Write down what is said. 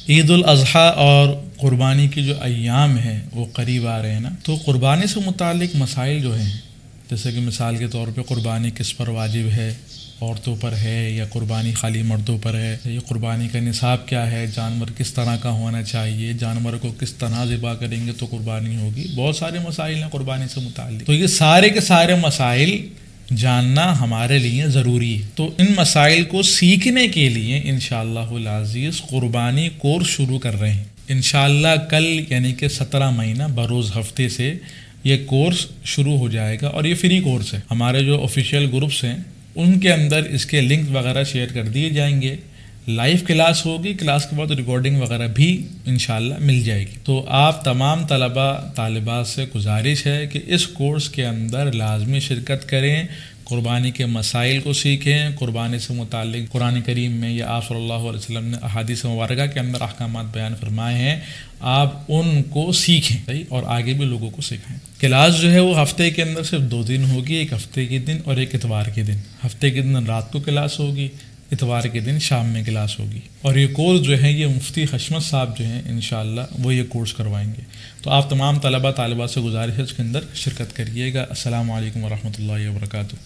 عید الاضحیٰ اور قربانی کی جو ایام ہیں وہ قریب آ رہے ہیں نا، تو قربانی سے متعلق مسائل جو ہیں، جیسے کہ مثال کے طور پہ قربانی کس پر واجب ہے، عورتوں پر ہے یا قربانی خالی مردوں پر ہے، یہ قربانی کا نصاب کیا ہے، جانور کس طرح کا ہونا چاہیے، جانور کو کس طرح ذبح کریں گے تو قربانی ہوگی، بہت سارے مسائل ہیں قربانی سے متعلق. تو یہ سارے کے سارے مسائل جاننا ہمارے لیے ضروری ہے. تو ان مسائل کو سیکھنے کے لیے انشاءاللہ العزیز قربانی کورس شروع کر رہے ہیں. انشاءاللہ کل یعنی کہ 17 مہینہ بروز ہفتے سے یہ کورس شروع ہو جائے گا، اور یہ فری کورس ہے. ہمارے جو آفیشیل گروپس ہیں ان کے اندر اس کے لنک وغیرہ شیئر کر دیے جائیں گے. لائیو کلاس ہوگی، کلاس کے بعد ریکارڈنگ وغیرہ بھی انشاءاللہ مل جائے گی. تو آپ تمام طلباء طالبات سے گزارش ہے کہ اس کورس کے اندر لازمی شرکت کریں، قربانی کے مسائل کو سیکھیں. قربانی سے متعلق قرآن کریم میں یا آپ صلی اللہ علیہ وسلم نے احادیث مبارکہ کے اندر احکامات بیان فرمائے ہیں، آپ ان کو سیکھیں اور آگے بھی لوگوں کو سکھائیں. کلاس جو ہے وہ ہفتے کے اندر صرف 2 دن ہوگی، ایک ہفتے کے دن اور ایک اتوار کے دن. ہفتے کے دن رات کو کلاس ہوگی، اتوار کے دن شام میں کلاس ہوگی. اور یہ کورس جو ہے یہ مفتی حشمت صاحب جو ہیں انشاءاللہ وہ یہ کورس کروائیں گے. تو آپ تمام طلباء طالبات سے گزارش ہے اس کے اندر شرکت کریے گا. السلام علیکم ورحمۃ اللہ وبرکاتہ.